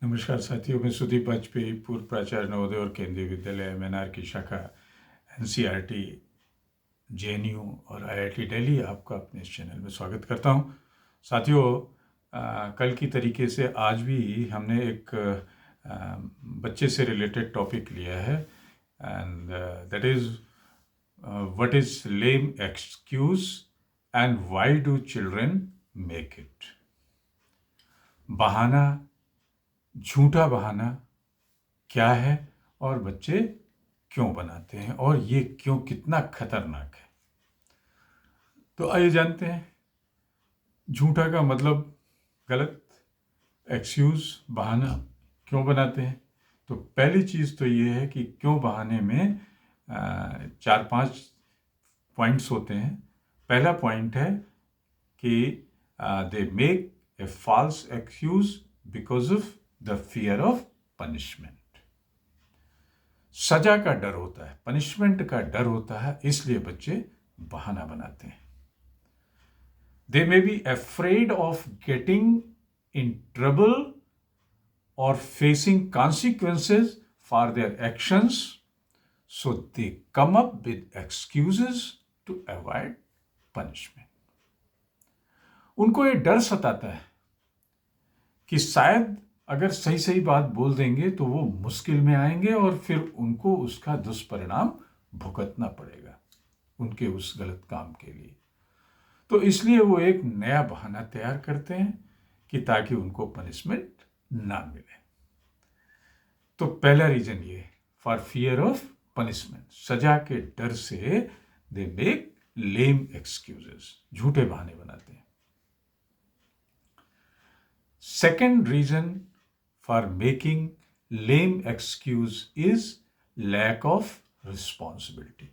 नमस्कार साथियों, मैं सुदीप वाजपेयी, पूर्व प्राचार्य नवोदय और केंद्रीय विद्यालय MNR की शाखा NCERT, JNU और IIT दिल्ली आपका अपने इस चैनल में स्वागत करता हूं। साथियों, कल की तरीके से आज भी हमने एक बच्चे से रिलेटेड टॉपिक लिया है and that is what is lame excuse and why do children make it. बहाना, झूठा बहाना क्या है और बच्चे क्यों बनाते हैं और ये क्यों कितना खतरनाक है। तो आइए जानते हैं। झूठा का मतलब गलत, एक्सक्यूज बहाना क्यों बनाते हैं। तो पहली चीज़ तो ये है कि क्यों बहाने में 4-5 पॉइंट्स होते हैं। पहला पॉइंट है कि they make a false excuse because of the fear of punishment. सजा का डर होता है, पनिशमेंट का डर होता है, इसलिए बच्चे बहाना बनाते हैं। They may be afraid of getting in trouble और facing consequences for their actions, so they come up with excuses to avoid punishment. उनको ये डर सताता है कि शायद अगर सही सही बात बोल देंगे तो वो मुश्किल में आएंगे और फिर उनको उसका दुष्परिणाम भुगतना पड़ेगा उनके उस गलत काम के लिए। तो इसलिए वो एक नया बहाना तैयार करते हैं कि ताकि उनको पनिशमेंट ना मिले। तो पहला रीजन ये, फॉर फियर ऑफ पनिशमेंट, सजा के डर से दे मेक लेम एक्सक्यूजेस, झूठे बहाने बनाते हैं। Second reason for making lame excuse is lack of responsibility.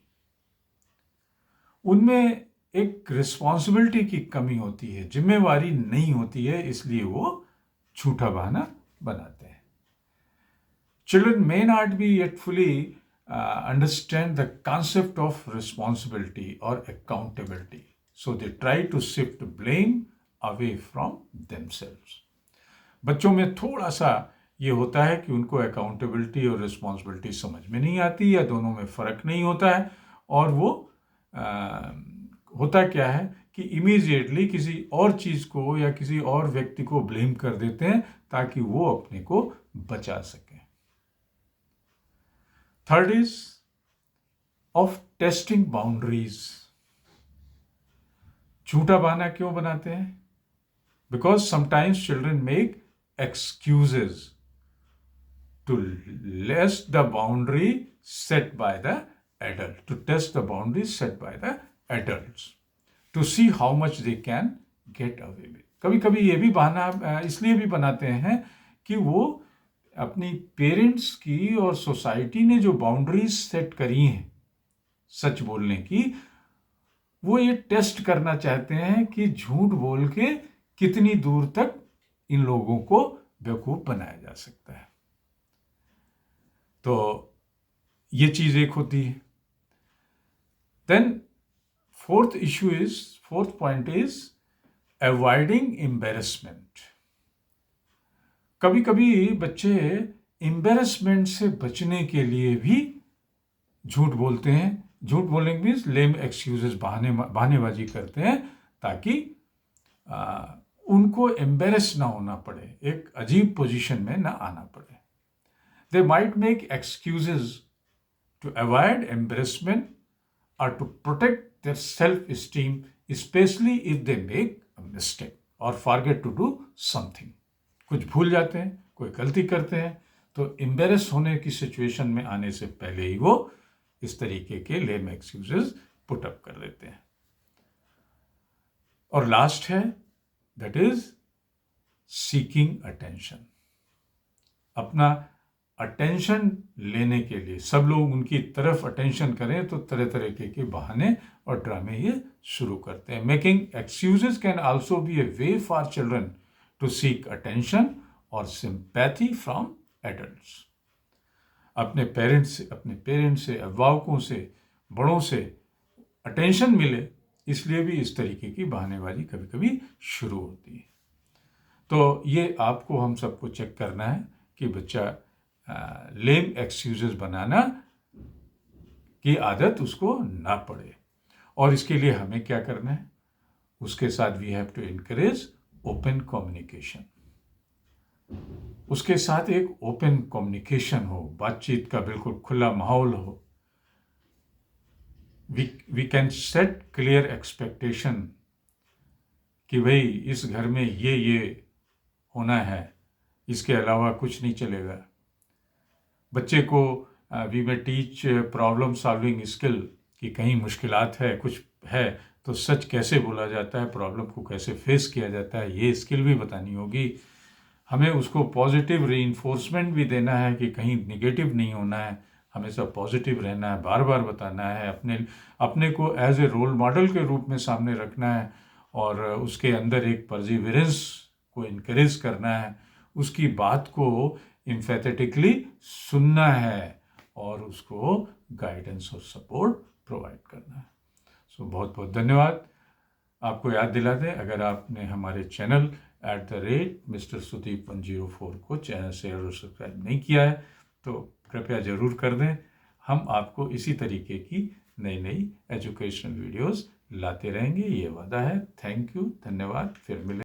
उनमें एक रिस्पॉन्सिबिलिटी की कमी होती है, जिम्मेवारी नहीं होती है, इसलिए वो झूठा बहाना बनाते हैं। Children may not be yet fully understand the concept of responsibility or accountability, so they try to shift blame away from themselves. बच्चों में थोड़ा सा ये होता है कि उनको अकाउंटेबिलिटी और रिस्पॉन्सिबिलिटी समझ में नहीं आती या दोनों में फ़र्क नहीं होता है, और वो होता क्या है कि इमीडिएटली किसी और चीज़ को या किसी और व्यक्ति को ब्लेम कर देते हैं ताकि वो अपने को बचा सकें। Third is of testing boundaries. झूठा बहाना क्यों बनाते हैं? Because sometimes children make excuses to test the boundary set by the adult, to test the boundaries set by the adults, to see how much they can get away with. कभी कभी ये भी बहाना इसलिए भी बनाते हैं कि वो अपनी पेरेंट्स की और सोसाइटी ने जो बाउंड्रीज सेट करी हैं सच बोलने की, वो ये टेस्ट करना चाहते हैं कि झूठ बोल के कितनी दूर तक इन लोगों को बेवकूफ बनाया जा सकता है। तो ये चीज एक होती है। Then fourth point is avoiding embarrassment. कभी कभी बच्चे एम्बेरसमेंट से बचने के लिए भी झूठ बोलते हैं। झूठ बोलने मीन्स लेम एक्सक्यूजेस, बहानेबाजी करते हैं ताकि उनको एम्बेरस ना होना पड़े, एक अजीब पोजीशन में ना आना पड़े। They might make excuses to avoid embarrassment और to protect their self esteem, specially if they make a mistake और फॉरगेट टू डू समथिंग। कुछ भूल जाते हैं, कोई गलती करते हैं, तो एम्बेरस होने की सिचुएशन में आने से पहले ही वो इस तरीके के लेम एक्सक्यूजेस पुट अप कर देते हैं। और लास्ट है, that is seeking attention. अपना अटेंशन लेने के लिए सब लोग उनकी तरफ अटेंशन करें तो तरह तरह के बहाने और ड्रामे ये शुरू करते हैं। Making excuses can also be a way for children to seek attention और सिंपैथी फ्रॉम एडल्ट्स। अपने पेरेंट्स से, अभिभावकों से, बड़ों से अटेंशन मिले, इसलिए भी इस तरीके की बहानेबाजी कभी कभी शुरू होती है। तो ये आपको हम सबको चेक करना है कि बच्चा लेम एक्सक्यूजेस बनाना की आदत उसको ना पड़े। और इसके लिए हमें क्या करना है, उसके साथ we have to encourage open communication. उसके साथ एक ओपन कम्युनिकेशन हो, बातचीत का बिल्कुल खुला माहौल हो। We can set clear expectation कि भाई इस घर में ये होना है, इसके अलावा कुछ नहीं चलेगा। बच्चे को वी में टीच प्रॉब्लम सॉल्विंग स्किल कि कहीं मुश्किलात है, कुछ है तो सच कैसे बोला जाता है, प्रॉब्लम को कैसे फेस किया जाता है, ये स्किल भी बतानी होगी। हमें उसको पॉजिटिव रीइंफोर्समेंट भी देना है कि कहीं निगेटिव नहीं होना है, हमेशा पॉजिटिव रहना है, बार बार बताना है, अपने को एज ए रोल मॉडल के रूप में सामने रखना है और उसके अंदर एक परसिवियरेंस को इनकरेज करना है, उसकी बात को एम्फैथेटिकली सुनना है और उसको गाइडेंस और सपोर्ट प्रोवाइड करना है। सो बहुत बहुत धन्यवाद। आपको याद दिला दें, अगर आपने हमारे चैनल @Mr. Sudeep 104 को चैनल शेयर और सब्सक्राइब नहीं किया है तो कृपया ज़रूर कर दें। हम आपको इसी तरीके की नई नई एजुकेशनल वीडियोस लाते रहेंगे, ये वादा है। थैंक यू, धन्यवाद, फिर मिलें।